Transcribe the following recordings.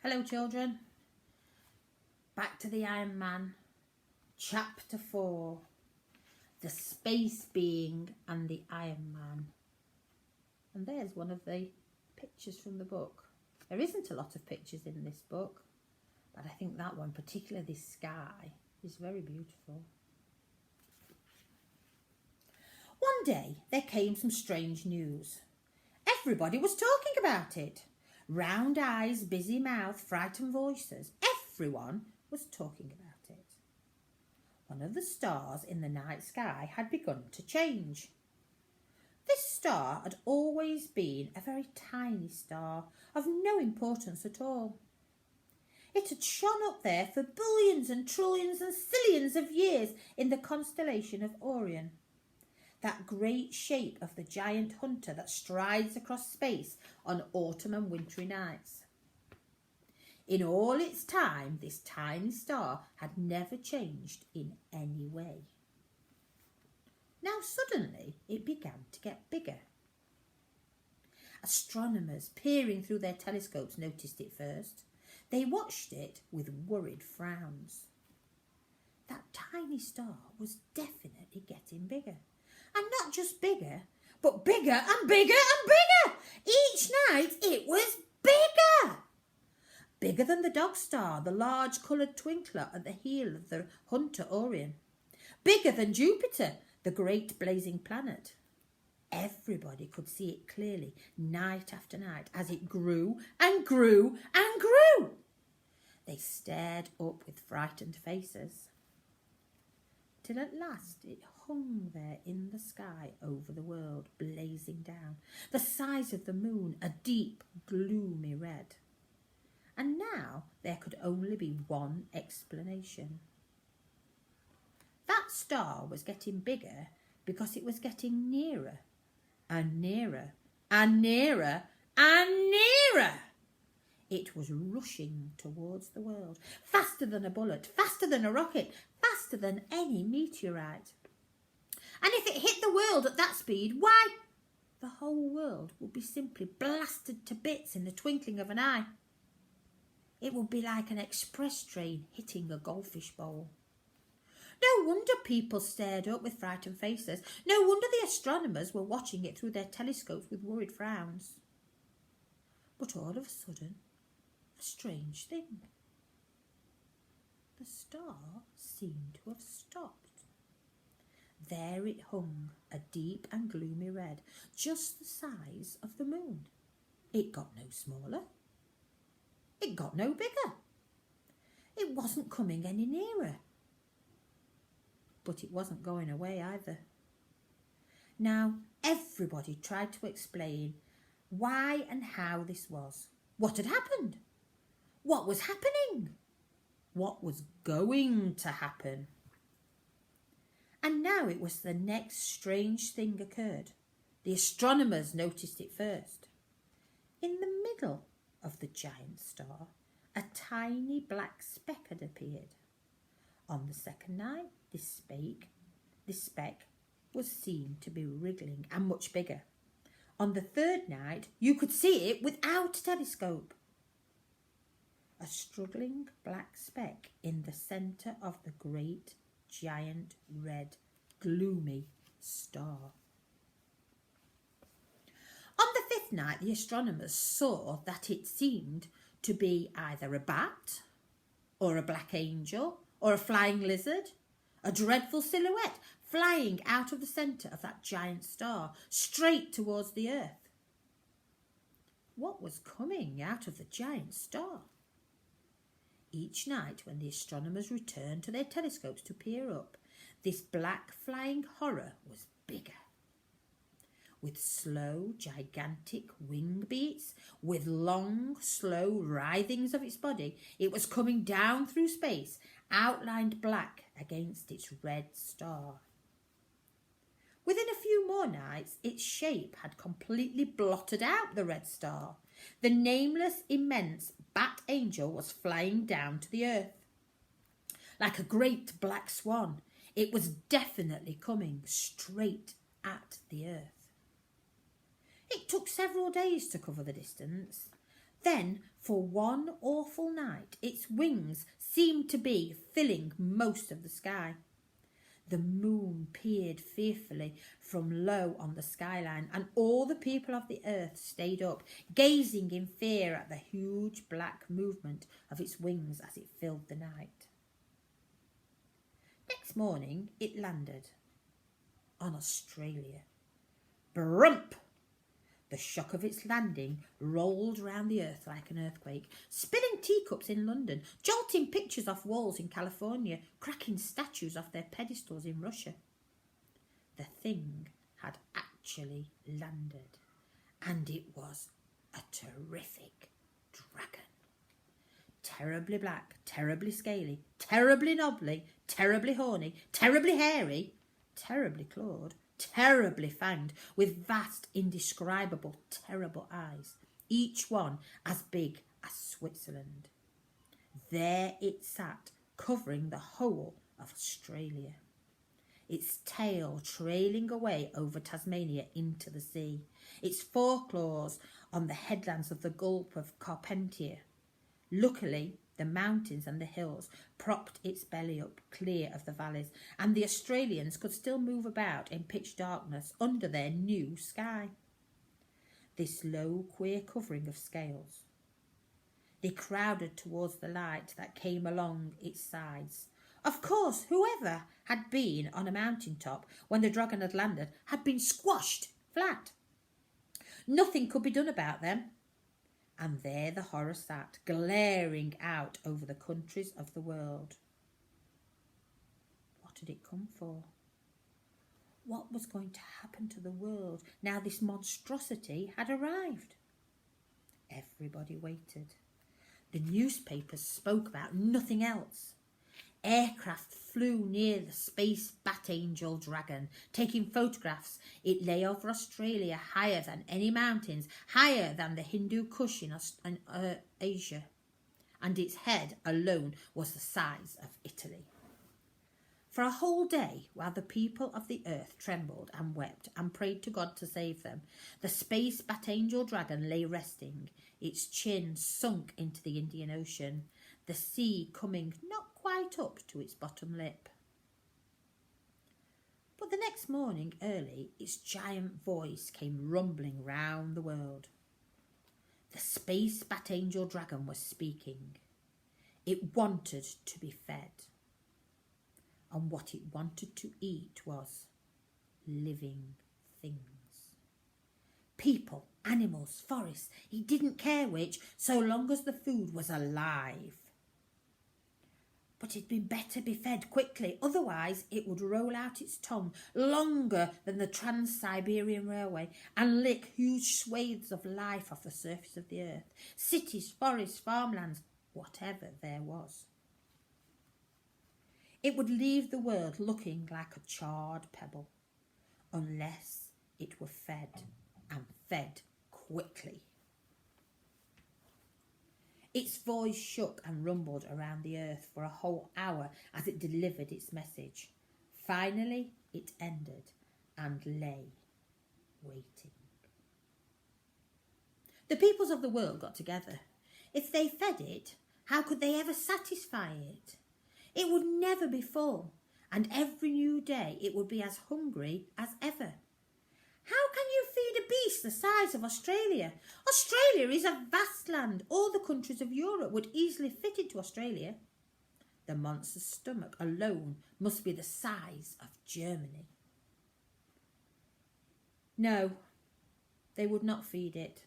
Hello children, back to the Iron Man, chapter 4, the space being and the Iron Man. And there's one of the pictures from the book. There isn't a lot of pictures in this book, but I think that one, particularly this sky, is very beautiful. One day there came some strange news. Everybody was talking about it. Round eyes, busy mouth, frightened voices. Everyone was talking about it. One of the stars in the night sky had begun to change. This star had always been a very tiny star of no importance at all. It had shone up there for billions and trillions and zillions of years in the constellation of Orion. That great shape of the giant hunter that strides across space on autumn and wintry nights. In all its time, this tiny star had never changed in any way. Now suddenly it began to get bigger. Astronomers peering through their telescopes noticed it first. They watched it with worried frowns. That tiny star was definitely getting bigger. And not just bigger, but bigger and bigger and bigger. Each night it was bigger. Bigger than the dog star, the large coloured twinkler at the heel of the hunter Orion. Bigger than Jupiter, the great blazing planet. Everybody could see it clearly, night after night, as it grew and grew and grew. They stared up with frightened faces, till at last it hung there in the sky over the world, blazing down, the size of the moon, a deep, gloomy red. And now there could only be one explanation. That star was getting bigger because it was getting nearer and nearer and nearer and nearer. It was rushing towards the world, faster than a bullet, faster than a rocket, faster than any meteorite. And if it hit the world at that speed, why, the whole world would be simply blasted to bits in the twinkling of an eye. It would be like an express train hitting a goldfish bowl. No wonder people stared up with frightened faces. No wonder the astronomers were watching it through their telescopes with worried frowns. But all of a sudden, a strange thing. The star seemed to have stopped. There it hung, a deep and gloomy red, just the size of the moon. It got no smaller. It got no bigger. It wasn't coming any nearer. But it wasn't going away either. Now, everybody tried to explain why and how this was. What had happened? What was happening? What was going to happen? And now it was the next strange thing occurred. The astronomers noticed it first. In the middle of the giant star, a tiny black speck had appeared. On the second night, this speck was seen to be wriggling and much bigger. On the third night, you could see it without a telescope. A struggling black speck in the centre of the great, giant, red, gloomy star. On the fifth night, the astronomers saw that it seemed to be either a bat, or a black angel, or a flying lizard, a dreadful silhouette flying out of the centre of that giant star, straight towards the earth. What was coming out of the giant star? Each night, when the astronomers returned to their telescopes to peer up, this black flying horror was bigger. With slow, gigantic wing beats, with long, slow writhings of its body, it was coming down through space, outlined black against its red star. Within a few more nights, its shape had completely blotted out the red star. The nameless, immense bat angel was flying down to the earth. Like a great black swan, it was definitely coming straight at the earth. It took several days to cover the distance. Then For one awful night, its wings seemed to be filling most of the sky. The moon peered fearfully from low on the skyline, and all the people of the earth stayed up, gazing in fear at the huge black movement of its wings as it filled the night. Next morning, it landed on Australia. Brump! The shock of its landing rolled round the earth like an earthquake, spilling teacups in London, jolting pictures off walls in California, cracking statues off their pedestals in Russia. The thing had actually landed, and it was a terrific dragon. Terribly black, terribly scaly, terribly knobbly, terribly horny, terribly hairy, terribly clawed, terribly fanged, with vast, indescribable, terrible eyes, each one as big as Switzerland. There it sat, covering the whole of Australia, its tail trailing away over Tasmania into the sea, its foreclaws on the headlands of the Gulf of Carpentier. Luckily, the mountains and the hills propped its belly up clear of the valleys, and the Australians could still move about in pitch darkness under their new sky. This low, queer covering of scales. They crowded towards the light that came along its sides. Of course, whoever had been on a mountain top when the dragon had landed had been squashed flat. Nothing could be done about them. And there the horror sat, glaring out over the countries of the world. What had it come for? What was going to happen to the world now this monstrosity had arrived? Everybody waited. The newspapers spoke about nothing else. Aircraft flew near the space bat angel dragon, taking photographs. It lay over Australia, higher than any mountains, higher than the Hindu Kush in Asia, and its head alone was the size of Italy. For a whole day, while the people of the earth trembled and wept and prayed to God to save them, the space bat angel dragon lay resting, its chin sunk into the Indian Ocean, the sea coming not quite up to its bottom lip. But the next morning early, its giant voice came rumbling round the world. The space bat angel dragon was speaking. It wanted to be fed. And what it wanted to eat was living things. People, animals, forests, he didn't care which, so long as the food was alive. But it'd been better be fed quickly, otherwise it would roll out its tongue longer than the Trans-Siberian Railway and lick huge swathes of life off the surface of the earth, cities, forests, farmlands, whatever there was. It would leave the world looking like a charred pebble, unless it were fed, and fed quickly. Its voice shook and rumbled around the earth for a whole hour as it delivered its message. Finally, it ended and lay waiting. The peoples of the world got together. If they fed it, how could they ever satisfy it? It would never be full, and every new day it would be as hungry as ever. How can you feed a beast the size of Australia? Australia is a vast land. All the countries of Europe would easily fit into Australia. The monster's stomach alone must be the size of Germany. No, they would not feed it.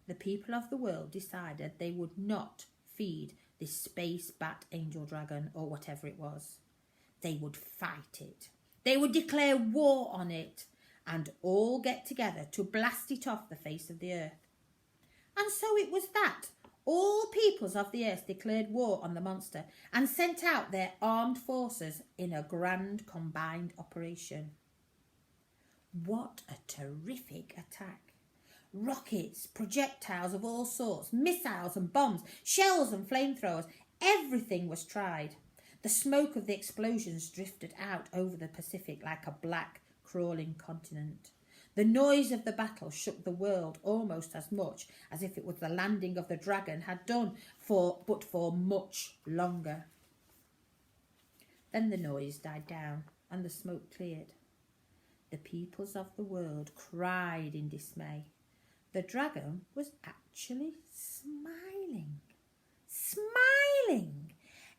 The people of the world decided they would not feed this space bat angel dragon or whatever it was. They would fight it. They would declare war on it and all get together to blast it off the face of the earth. And so it was that all peoples of the earth declared war on the monster and sent out their armed forces in a grand combined operation. What a terrific attack! Rockets, projectiles of all sorts, missiles and bombs, shells and flamethrowers, everything was tried. The smoke of the explosions drifted out over the Pacific like a black, crawling continent. The noise of the battle shook the world almost as much as if it was the landing of the dragon had done, but for much longer. Then the noise died down and the smoke cleared. The peoples of the world cried in dismay. The dragon was actually smiling. Smiling!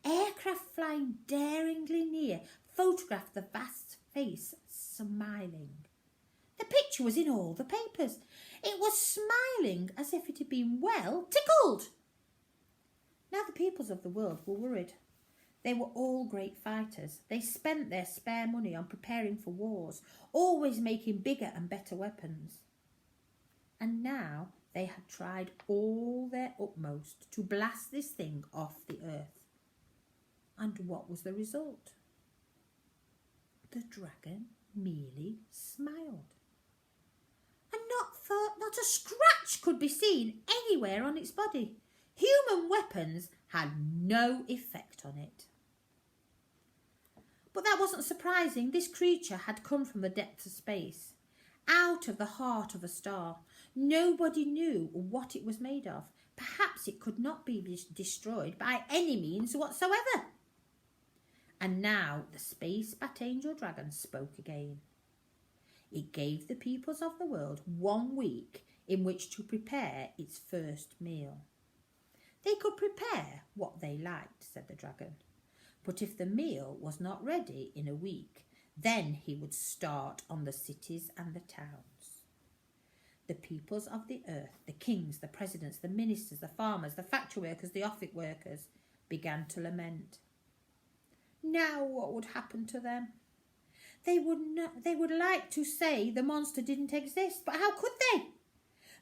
Aircraft flying daringly near photographed the vast face smiling. The picture was in all the papers. It was smiling as if it had been well tickled. Now the peoples of the world were worried. They were all great fighters. They spent their spare money on preparing for wars, always making bigger and better weapons. And now they had tried all their utmost to blast this thing off the earth. And what was the result? The dragon merely smiled. And not a scratch could be seen anywhere on its body. Human weapons had no effect on it. But that wasn't surprising. This creature had come from the depths of space, out of the heart of a star. Nobody knew what it was made of. Perhaps it could not be destroyed by any means whatsoever. And now the space bat angel dragon spoke again. It gave the peoples of the world 1 week in which to prepare its first meal. They could prepare what they liked, said the dragon. But if the meal was not ready in a week, then he would start on the cities and the towns. The peoples of the earth, the kings, the presidents, the ministers, the farmers, the factory workers, the office workers, began to lament. Now what would happen to them? They would like to say the monster didn't exist, but how could they?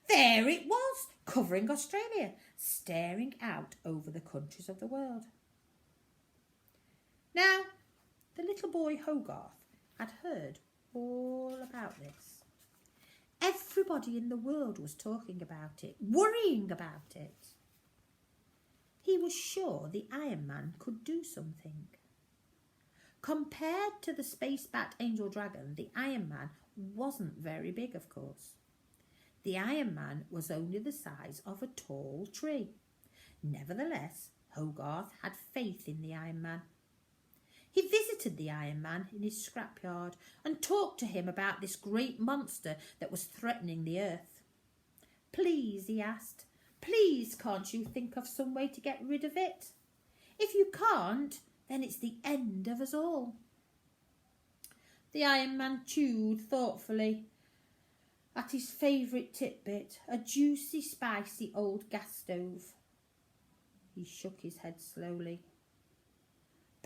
There it was, covering Australia, staring out over the countries of the world. Now, the little boy Hogarth had heard all about this. Everybody in the world was talking about it, worrying about it. He was sure the Iron Man could do something. Compared to the space bat angel dragon, the Iron Man wasn't very big, of course. The Iron Man was only the size of a tall tree. Nevertheless, Hogarth had faith in the Iron Man. He visited the Iron Man in his scrapyard and talked to him about this great monster that was threatening the earth. Please, he asked, please can't you think of some way to get rid of it? If you can't, then it's the end of us all. The Iron Man chewed thoughtfully at his favourite titbit, a juicy, spicy old gas stove. He shook his head slowly.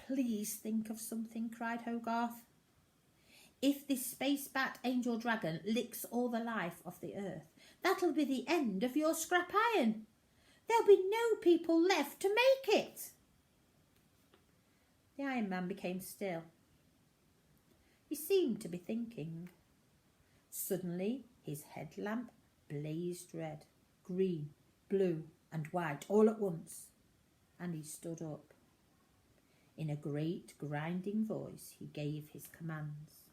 Please think of something, cried Hogarth. If this space bat angel dragon licks all the life of the earth, that'll be the end of your scrap iron. There'll be no people left to make it. The Iron Man became still. He seemed to be thinking. Suddenly his headlamp blazed red, green, blue and white all at once, and he stood up. In a great grinding voice he gave his commands.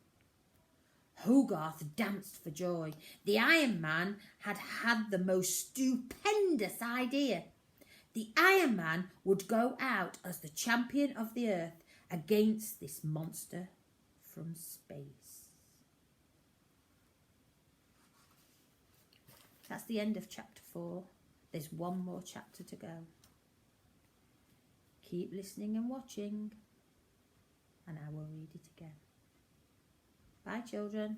Hogarth danced for joy. The Iron Man had had the most stupendous idea. The Iron Man would go out as the champion of the earth against this monster from space. That's the end of chapter 4. There's one more chapter to go. Keep listening and watching, and I will read it again. Bye, children.